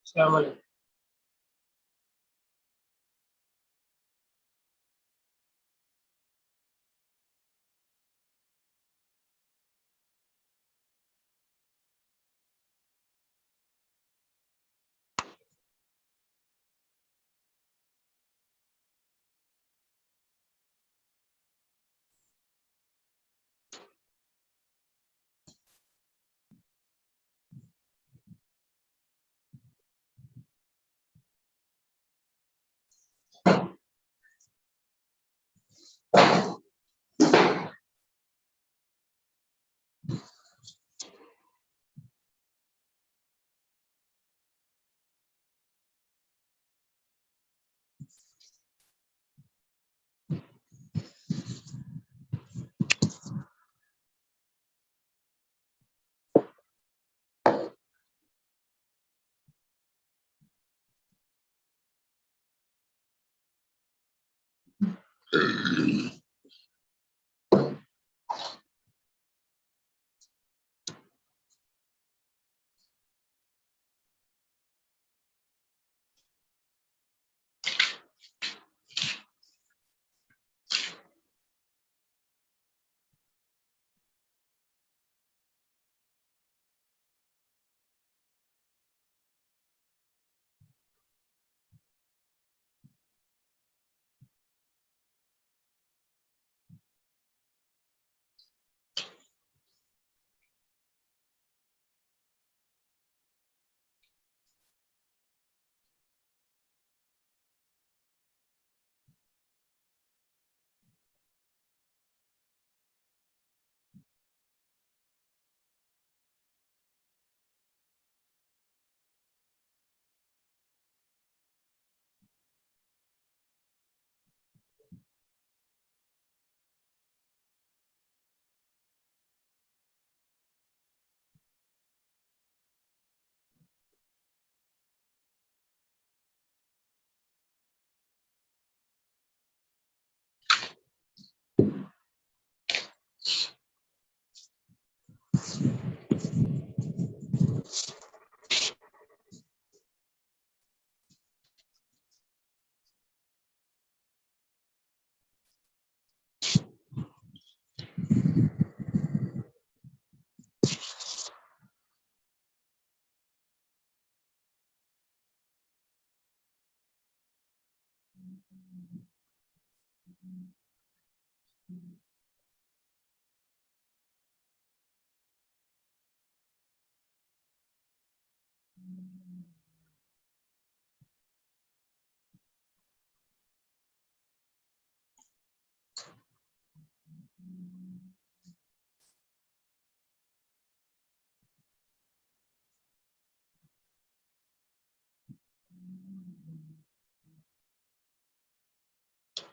अस्सलाम वालेकुम।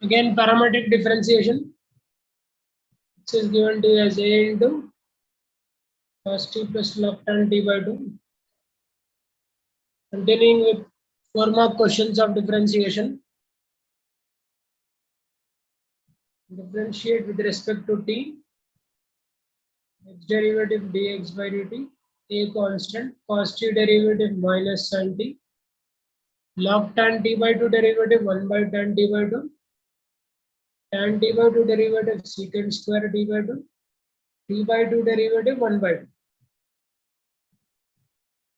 Again, parametric differentiation. This is given to you as a into cos t plus log tan t by 2. Continuing with 4 mark questions of differentiation. Differentiate with respect to t. X derivative dx by dt. A constant. Cos t derivative minus sin t. Log tan t by 2 derivative 1 by tan t by 2. Tan t by 2 derivative secant square t by 2. T by 2 derivative 1 by 2.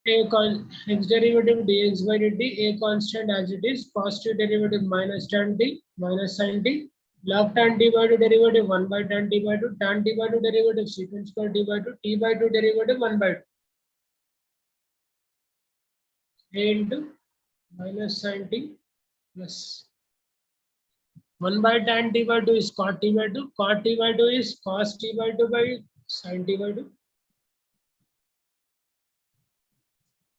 X derivative dx by dt, a constant as it is, cos t derivative minus tan t minus sin t, log tan t by 2 derivative 1 by tan t by 2, tan t by 2 derivative secant square t by 2, t by 2 derivative 1 by 2. A into minus sin t plus 1 by tan t by 2 is cot t by 2, cot t by 2 is cos t by 2 by sin t by 2.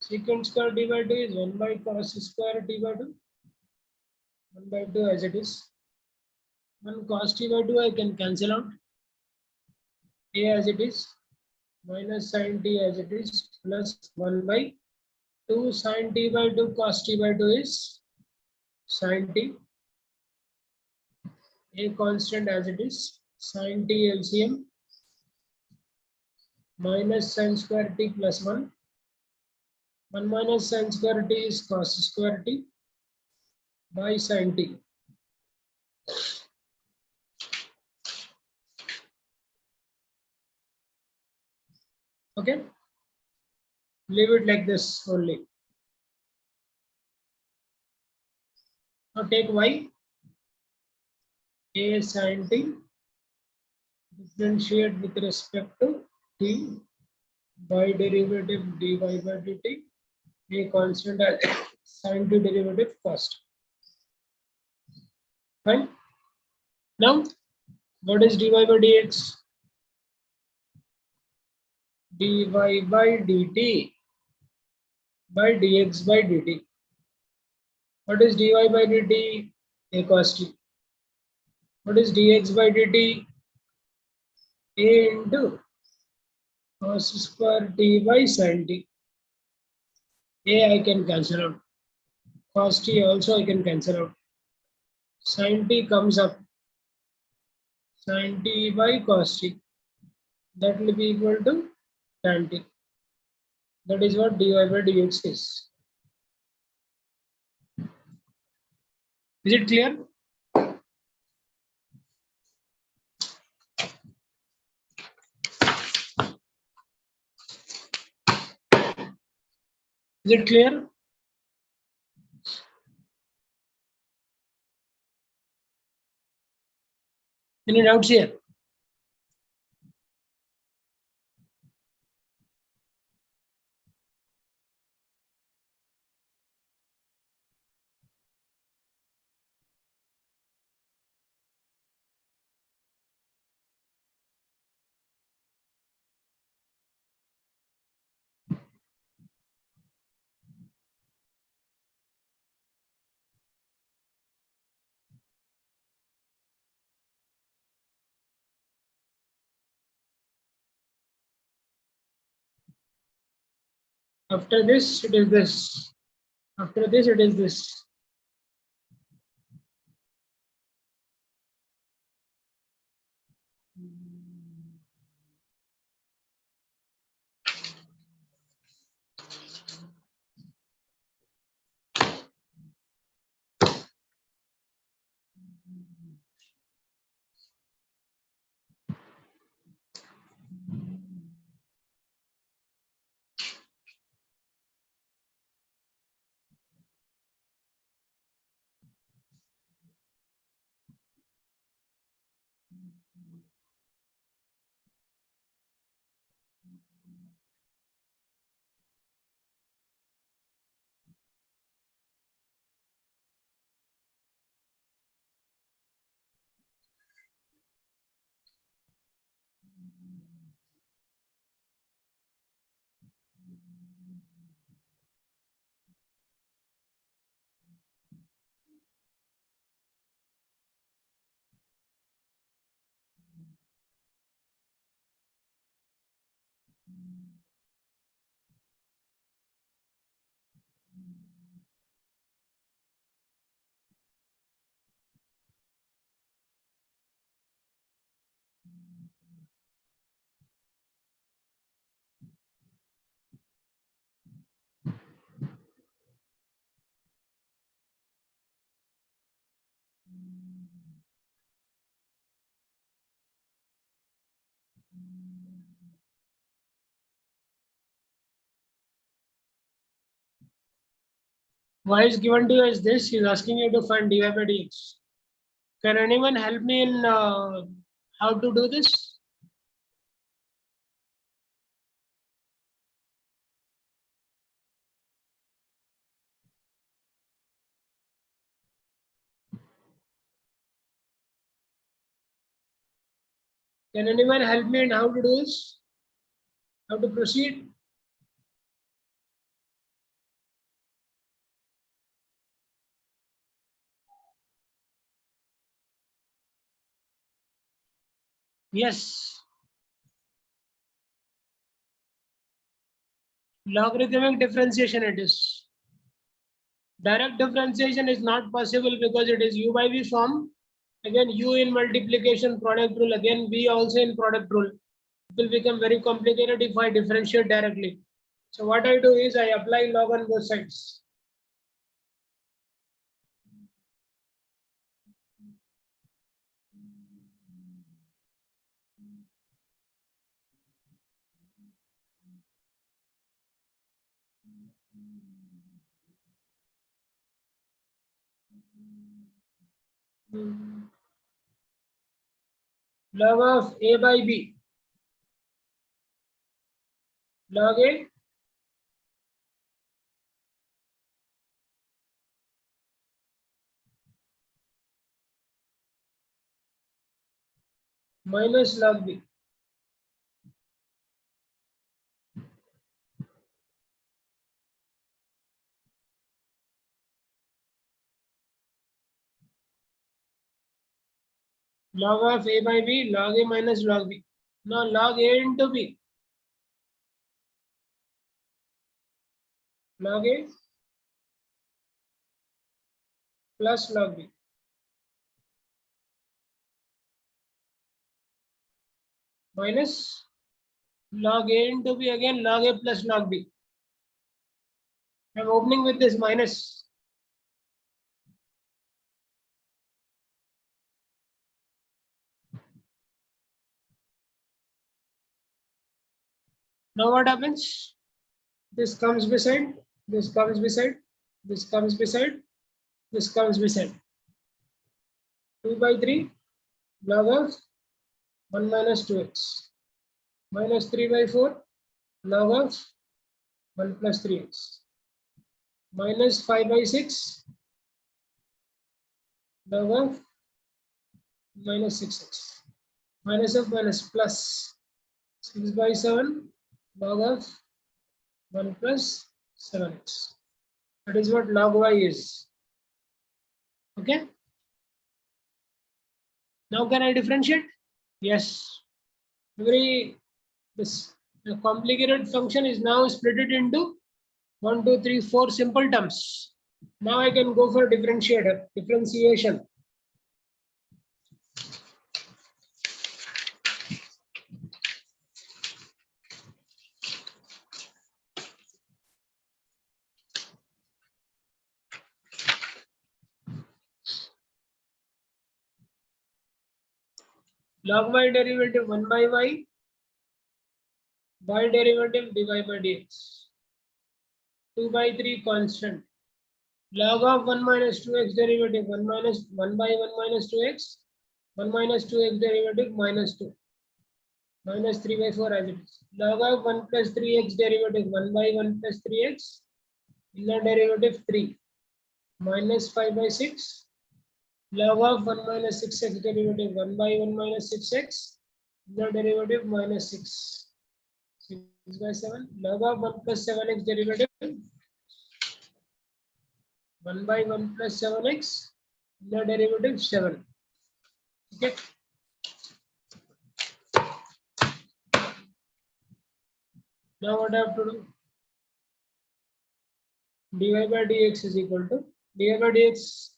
Secant square t by 2 is 1 by cos square t by 2. 1 by 2 as it is. 1 cos t by 2 I can cancel out. A as it is. Minus sin t as it is. Plus 1 by 2 sin t by 2 cos t by 2 is sin t. A constant as it is. Sin t LCM. Minus sin square t plus 1. 1 minus sin square t is cos square t by sin t. Okay, leave it like this only. Now take y, a sin t, differentiate with respect to t, by derivative dy by dt, a constant as sin t derivative first. Fine. Now, what is dy by dx? Dy by dt by dx by dt. What is dy by dt? A cos t. What is dx by dt? A into cos square t by sin t. A I can cancel out. Cos t also I can cancel out. Sin t comes up. Sin t by cos t. That will be equal to tan t. That is what dy by dx is. Is it clear? Is it clear? Any doubts here? After this, it is this. After this, it is this. Y is given to you as this. He is asking you to find dy by dx. Can anyone help me in how to do this? Can anyone help me in how to do this? How to proceed? Yes. Logarithmic differentiation it is. Direct differentiation is not possible because it is u by v form. Again, u in multiplication product rule. Again, v also in product rule. It will become very complicated if I differentiate directly. So what I do is I apply log on both sides. Log of A by B. Log A minus log B. Log of A by B, log A minus log B. Now log A into B. Log A plus log B. Minus log A into B again, log A plus log B. I'm opening with this minus. Now what happens? This comes beside, this comes beside, this comes beside, this comes beside. 2 by 3 log of 1 minus 2x minus 3 by 4 log of 1 plus 3x minus 5 by 6 log of minus 6x minus of minus plus 6 by 7 log of 1 plus 7x. That is what log y is. Okay. Now can I differentiate? Yes. This the complicated function is now split it into 1, 2, 3, 4 simple terms. Now I can go for differentiation. Log y derivative 1 by y derivative dy by dx. 2 by 3 constant. Log of 1 minus 2x derivative 1 minus 1 by 1 minus 2x. 1 minus 2x derivative minus 2. Minus 3 by 4 as it is. Log of 1 plus 3x derivative 1 by 1 plus 3x. Inner derivative 3. Minus 5 by 6. Log of 1 minus 6x derivative 1 by 1 minus 6x. Inner derivative minus 6. 6 by 7. Log of 1 plus 7x derivative 1 by 1 plus 7x. Inner derivative 7. Okay. Now what I have to do? Dy by dx is equal to dy by dx.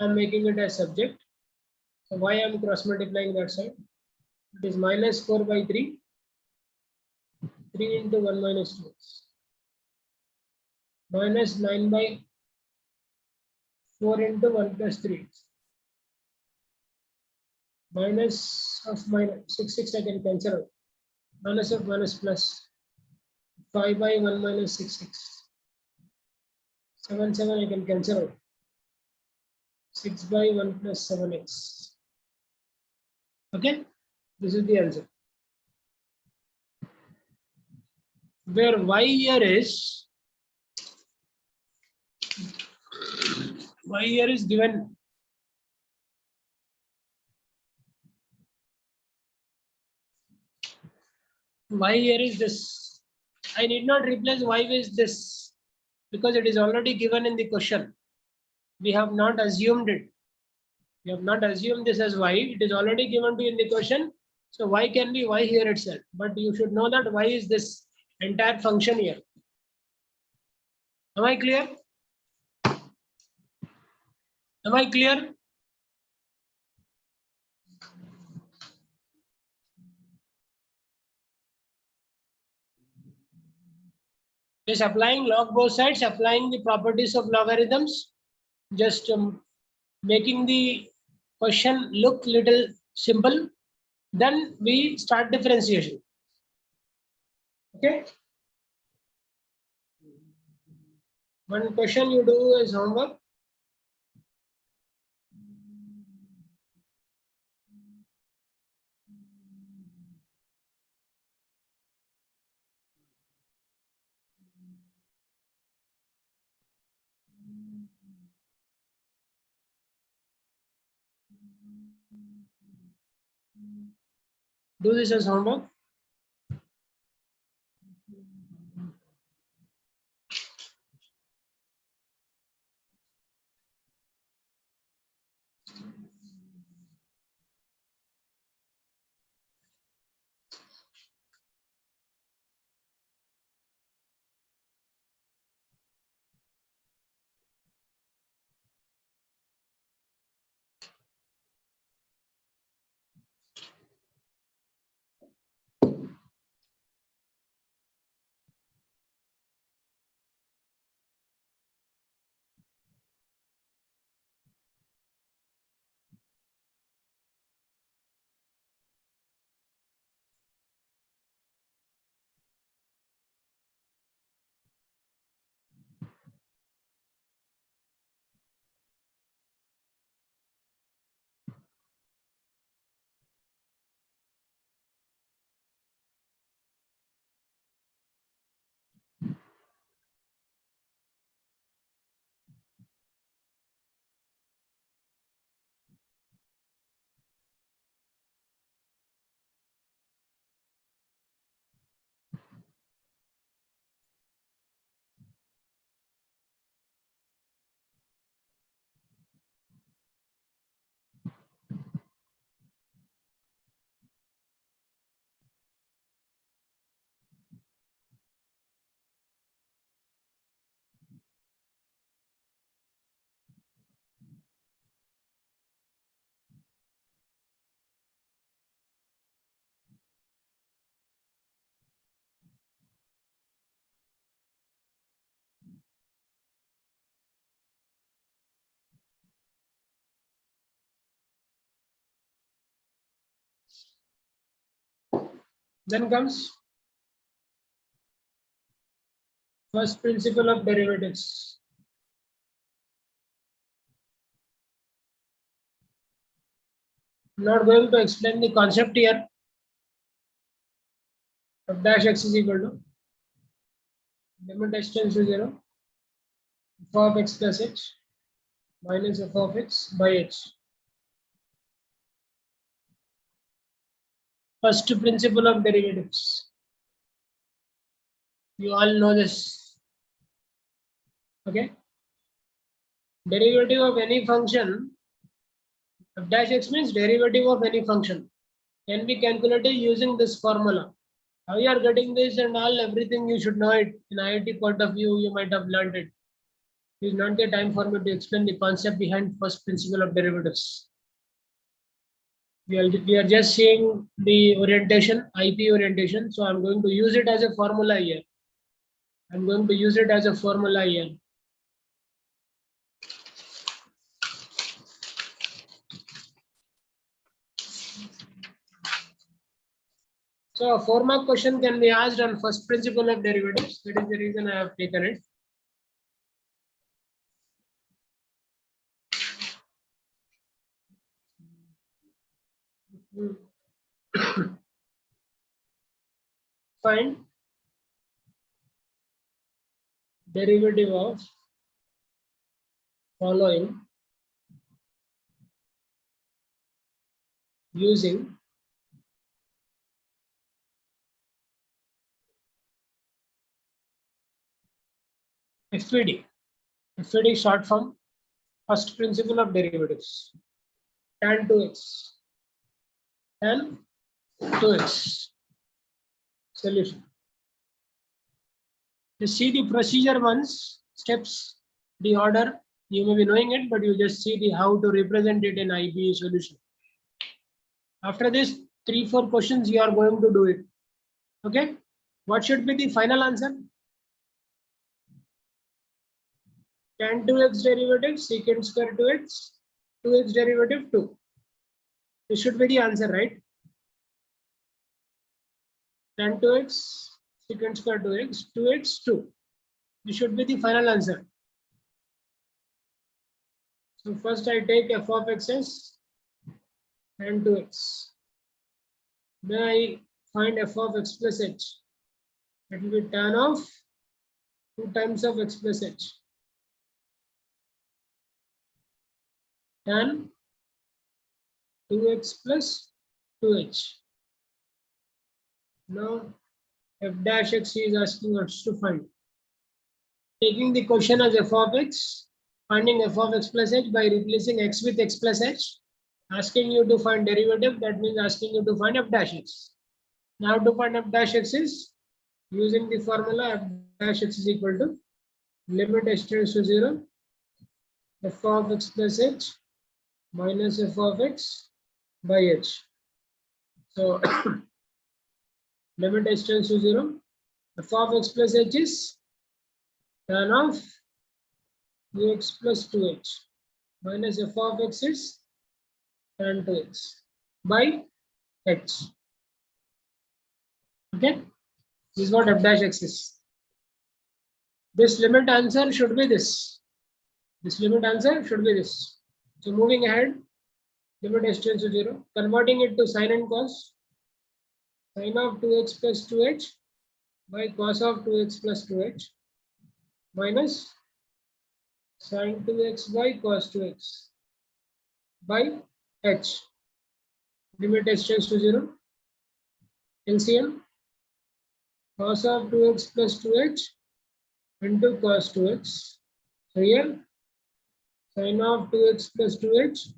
I'm making it as subject. So why I'm cross multiplying that side? It is minus 4 by 3. 3 into 1 minus 2. Minus 9 by 4 into 1 plus 3. Minus of minus 6 I can cancel out. Minus of minus plus 5 by 1 minus 6. 7 I can cancel out. 6 by 1 plus 7x. Okay, this is the answer. Where y here is given. Y here is this. I need not replace y with this because it is already given in the question. We have not assumed it. We have not assumed this as y. It is already given to you in the question. So y can be y here itself. But you should know that y is this entire function here. Am I clear? Am I clear? is applying log both sides, applying the properties of logarithms, just making the question look little simple. Then we start differentiation. Okay. One question you do is homework. Do this as homework. Then comes first principle of derivatives. I'm not going to explain the concept here. F dash x is equal to limit x tends to 0, f of x plus h minus f of x by h. First principle of derivatives. You all know this. Okay. Derivative of any function, f dash x means derivative of any function, can be calculated using this formula. How you are getting this and all, everything you should know it. In IIT point of view, you might have learned it. It is not the time for me to explain the concept behind first principle of derivatives. We are just seeing the orientation, IP orientation. So I'm going to use it as a formula here. I'm going to use it as a formula here. So a 4-mark question can be asked on first principle of derivatives. That is the reason I have taken it. Find derivative of following using FPD. FPD short form, first principle of derivatives. Tan 2x. Tan 2x. Solution. You see the procedure once, steps, the order. You may be knowing it, but you just see the how to represent it in IPA solution. After this, 3-4 questions you are going to do it. Okay. What should be the final answer? tan 2x derivative secant square 2x, 2x derivative 2. This should be the answer, right? Tan 2x secant square 2x, 2x 2. This should be the final answer. So first I take f of x as tan 2x. Then I find f of x plus h. That will be tan of 2 times of x plus h. Tan 2x plus 2h. Now f dash x is asking us to find. Taking the question as f of x, finding f of x plus h by replacing x with x plus h, asking you to find derivative, that means asking you to find f dash x. Now to find f dash x is using the formula f dash x is equal to limit h tends to 0, f of x plus h minus f of x by h. So limit h tends to 0, f of x plus h is tan of 2x plus 2h minus f of x is tan 2x by h. Okay, this is what f dash x is. This limit answer should be this. This limit answer should be this. So moving ahead, limit h tends to 0, converting it to sine and cos. Sine of 2x plus 2h by cos of 2x plus 2h minus sine 2x by cos 2x by h. Limit h tends to 0. LCM cos of 2x plus 2h into cos 2x. So here sine of 2x plus 2h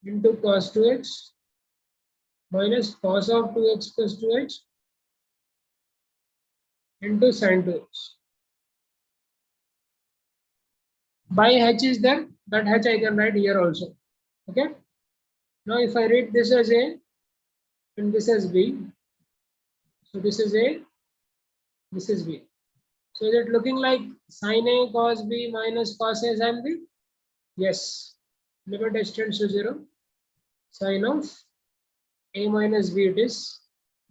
into cos 2x minus cos of 2x plus 2h into sin 2x. By h is there, that h I can write here also. Okay. Now if I read this as A and this as B, so this is A, this is B. So is it looking like sin A cos B minus cos A sin B? Yes. Limit h tends to 0. Sin of A minus B it is.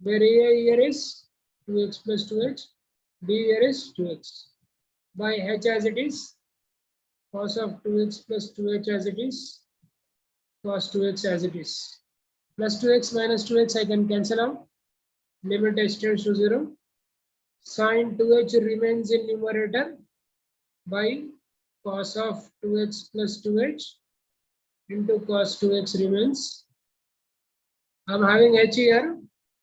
Where A here is 2x plus 2h, B here is 2x. By h as it is, cos of 2x plus 2h as it is, cos 2x as it is. Plus 2x minus 2x I can cancel out. Limit h tends to 0. Sin 2h remains in numerator by cos of 2x plus 2h into cos 2x remains. I'm having h here,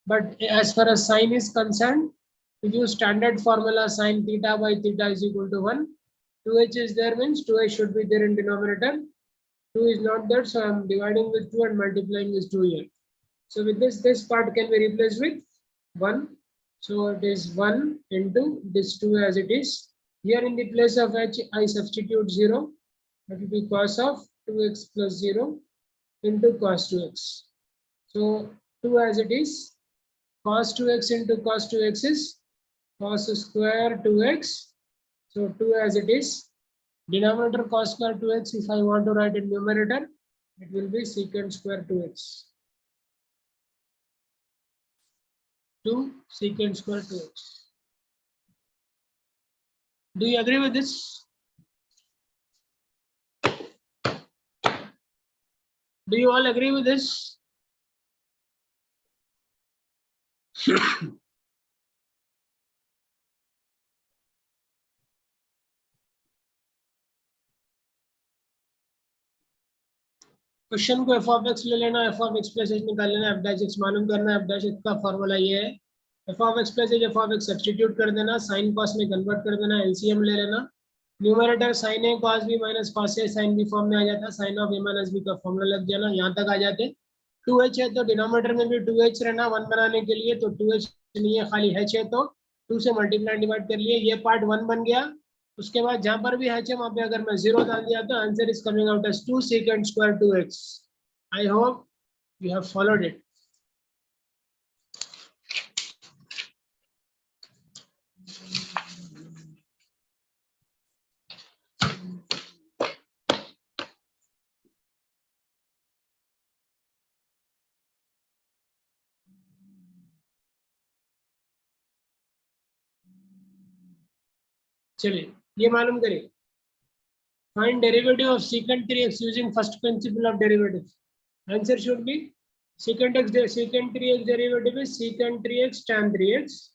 but as far as sin is concerned, to use standard formula sin theta by theta is equal to 1. 2h is there means 2h should be there in denominator. 2 is not there, so I'm dividing with 2 and multiplying with 2 here. So with this part can be replaced with 1. So it is 1 into this 2 as it is. Here in the place of h, I substitute 0. That will be cos of 2x plus 0 into cos 2x. So 2 as it is. Cos 2x into cos 2x is cos square 2x. So 2 as it is. Denominator cos square 2x, if I want to write in numerator, it will be secant square 2x. 2 secant square 2x. Do you agree with this? Do you all agree with this? Question को F of x ले लेना, F of x plus H निकाल लेना, F dash x मालूम करना, F dash x का formula ये है, F of x plus H F of x substitute कर देना, साइन कॉस में कन्वर्ट कर देना, एलसीएम ले लेना, numerator sine A cos B minus cos A sine B form में आ जाता है, sine of A minus B का फॉर्मूला लग जाना, यहाँ तक आ जाते। 2h है तो डिनोमिनेटर में भी 2h रहना 1 बनाने के लिए, तो 2h नहीं है खाली h है तो 2 से मल्टीप्लाई डिवाइड कर लिए, ये पार्ट 1 बन गया। उसके बाद जहां पर भी h है वहां पे अगर मैं 0 डाल दिया तो answer is coming out as 2 secant square 2x. I hope you have followed it. चलिए ये मालूम करिए. Find derivative of secant 3x using first principle of derivatives. Answer should be secant 3x derivative is secant 3x tan 3x.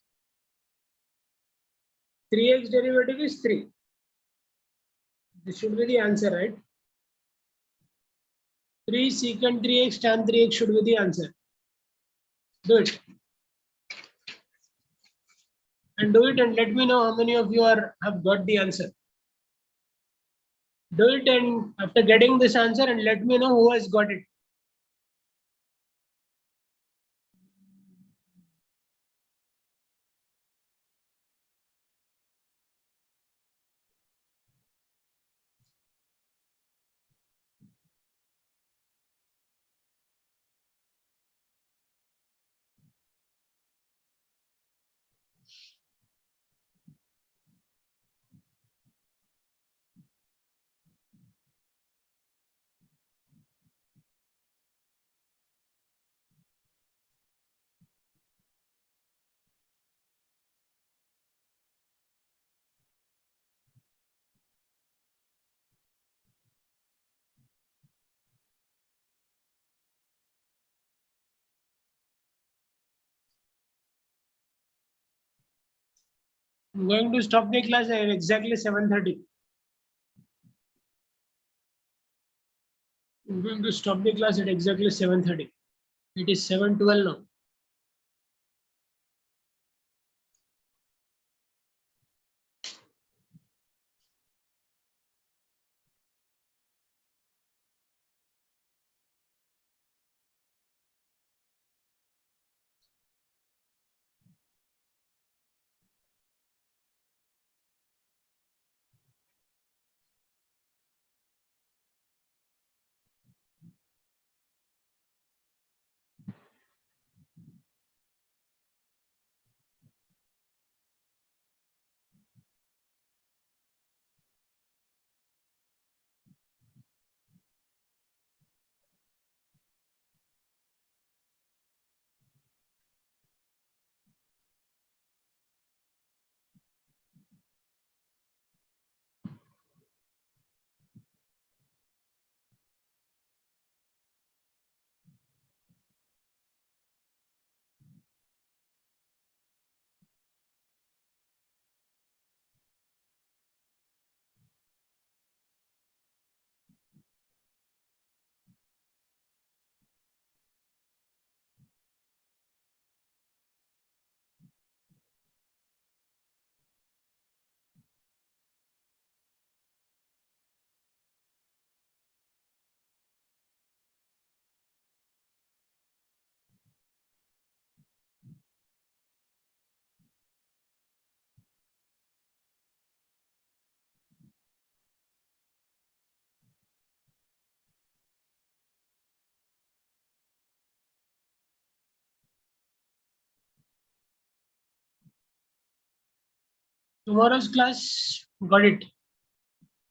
3x derivative is 3. This should be the answer, right? 3 secant 3x tan 3x should be the answer. Do it. And do it and let me know how many of you have got the answer. Do it and after getting this answer and let me know who has got it. I'm going to stop the class at exactly 7:30. I'm going to stop the class at exactly 7:30. It is 7:12 now. Tomorrow's class, got it.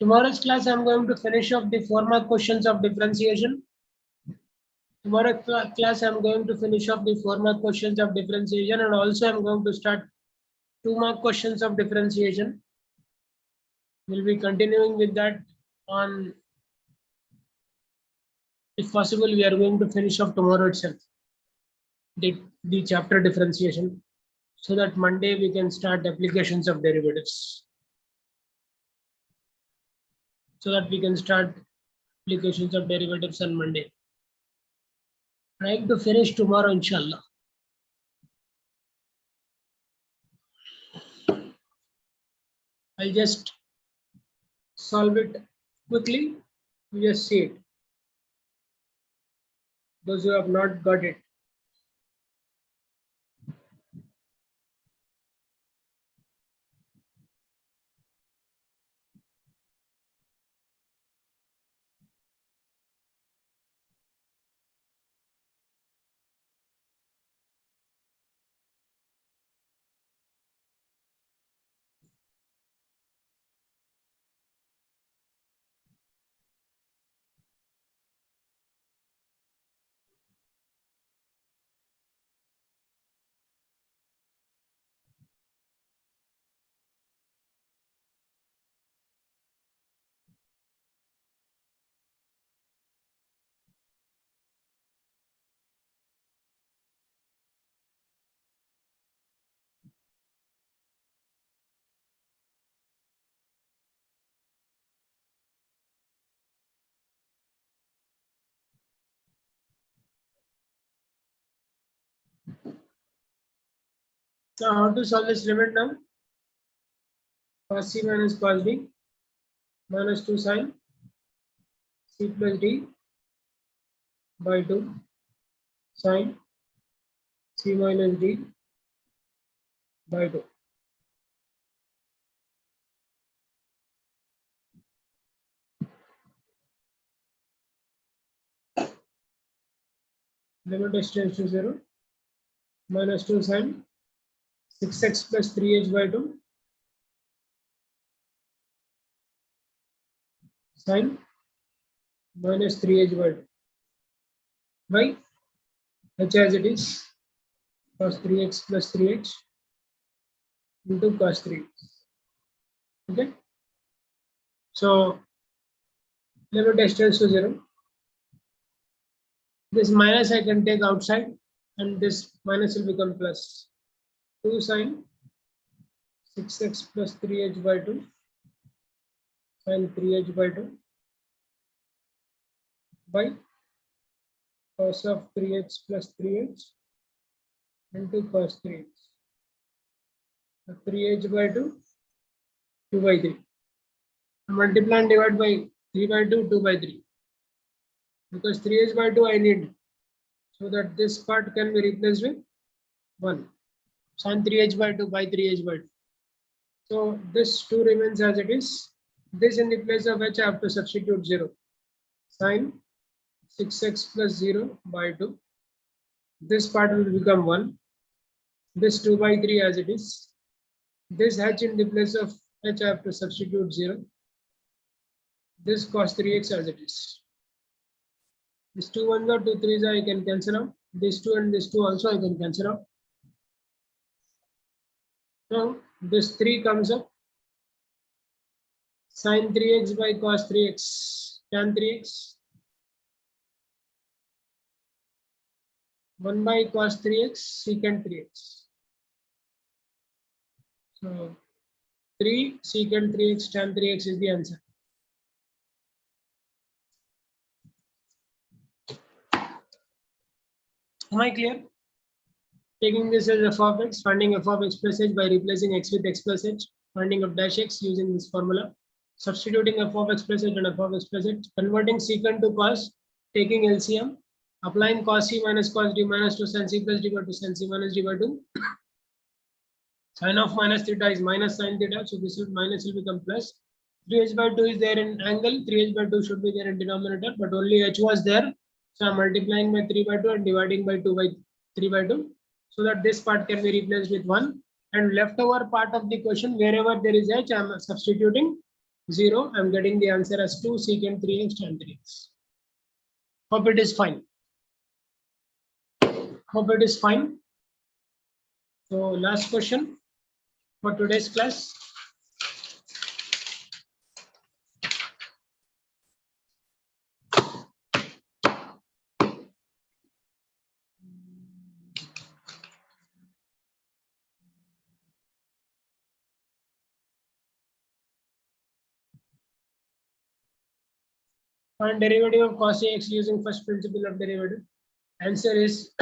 Tomorrow's class, I'm going to finish off the 4 mark questions of differentiation. Tomorrow class, I'm going to finish off the 4 mark questions of differentiation, and also I'm going to start 2 mark questions of differentiation. We'll be continuing with that on, if possible, we are going to finish off tomorrow itself, the chapter differentiation, so that Monday we can start applications of derivatives. So that we can start applications of derivatives on Monday. Trying to finish tomorrow, inshallah. I'll just solve it quickly. You just see it. Those who have not got it. Now how to solve this limit now? Cos C minus cos D minus 2 sin C plus D by 2 sin C minus D by 2. Limit x tends to 0 minus 2 sin 6x plus 3h by 2 sin minus 3h by 2 by h as it is cos 3x plus 3h into cos 3x. Okay. So limit x tends to 0. This minus I can take outside and this minus will become plus 2 sin 6x plus 3h by 2 sin 3h by 2 by cos of 3x plus 3h into cos 3x. 3h by 2, 2 by 3. Multiply and divide by 3 by 2, 2 by 3. Because 3h by 2 I need, so that this part can be replaced with 1. Sin 3h by 2 by 3h by 2. So this 2 remains as it is. This in the place of h I have to substitute 0. Sin 6x plus 0 by 2. This part will become 1. This 2 by 3 as it is. This h in the place of h I have to substitute 0. This cos 3x as it is. This 2 1s or 2 3s I can cancel out. This 2 and this 2 also I can cancel out. Now this 3 comes up. Sin 3x by cos 3x, tan 3x. 1 by cos 3x, secant 3x. So 3 secant 3x tan 3x is the answer. Am I clear? Taking this as f of x, finding f of x plus h by replacing x with x plus h, finding of dash x using this formula, substituting f of x plus h and f of x plus h, converting secant to cos, taking LCM, applying cos c minus cos d minus 2 sin c plus d by 2 sin c minus d by 2. Sin of minus theta is minus sin theta, so this will minus will become plus. 3h by 2 is there in angle, 3h by 2 should be there in denominator, but only h was there. So I'm multiplying by 3 by 2 and dividing by 2 by 3 by 2, so that this part can be replaced with 1. And leftover part of the question, wherever there is h, I'm substituting 0. I'm getting the answer as 2 secant 3x tan 3x. Hope it is fine. Hope it is fine. So last question for today's class. Find derivative of cos ax using first principle of derivative. Answer is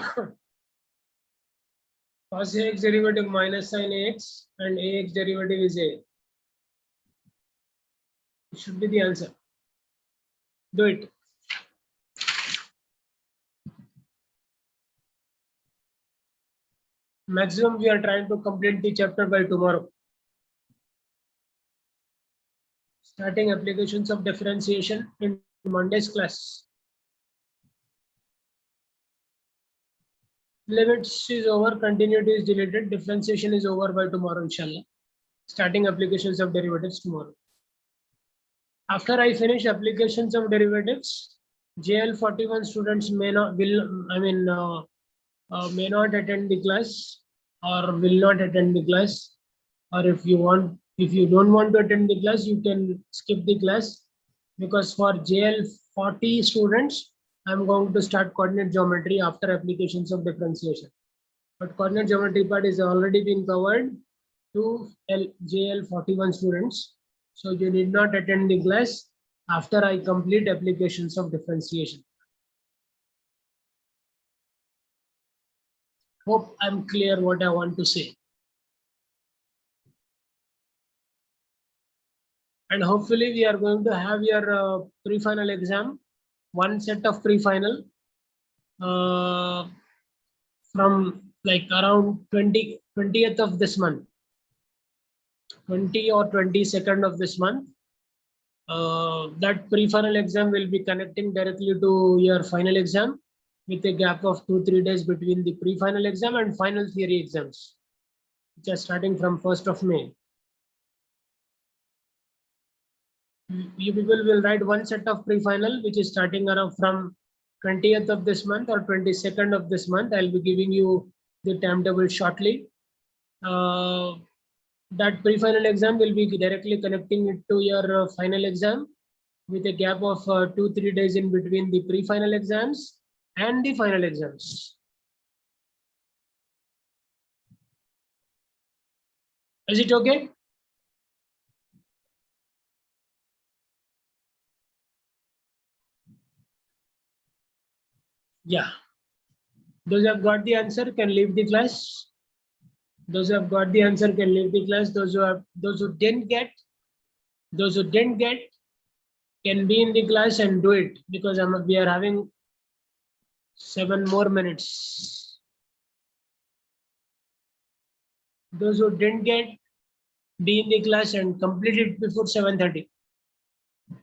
cos ax derivative minus sin ax and ax derivative is a. It should be the answer. Do it. Maximum we are trying to complete the chapter by tomorrow. Starting applications of differentiation in Monday's class. Limits is over, continuity is deleted, differentiation is over by tomorrow, inshallah. Starting applications of derivatives tomorrow. After I finish applications of derivatives, JL41 students may not may not attend the class or will not attend the class. Or if you don't want to attend the class, you can skip the class, because for JL40 students, I'm going to start coordinate geometry after applications of differentiation. But coordinate geometry part is already been covered to JL41 students. So you need not attend the class after I complete applications of differentiation. Hope I'm clear what I want to say. And hopefully we are going to have your pre-final exam, one set of pre-final from like around 20th of this month, 20 or 22nd of this month. That pre-final exam will be connecting directly to your final exam with a gap of 2-3 days between the pre-final exam and final theory exams, which are starting from 1st of May. You people will write one set of pre-final, which is starting around from 20th of this month or 22nd of this month. I'll be giving you the timetable shortly. That pre-final exam will be directly connecting it to your final exam with a gap of 2-3 days in between the pre-final exams and the final exams. Is it okay? Yeah. Those who have got the answer can leave the class. Those who have got the answer can leave the class. Those who didn't get can be in the class and do it, because we are having 7 more minutes. Those who didn't get, be in the class and complete it before 7:30.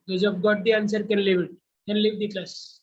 Those who have got the answer can leave the class.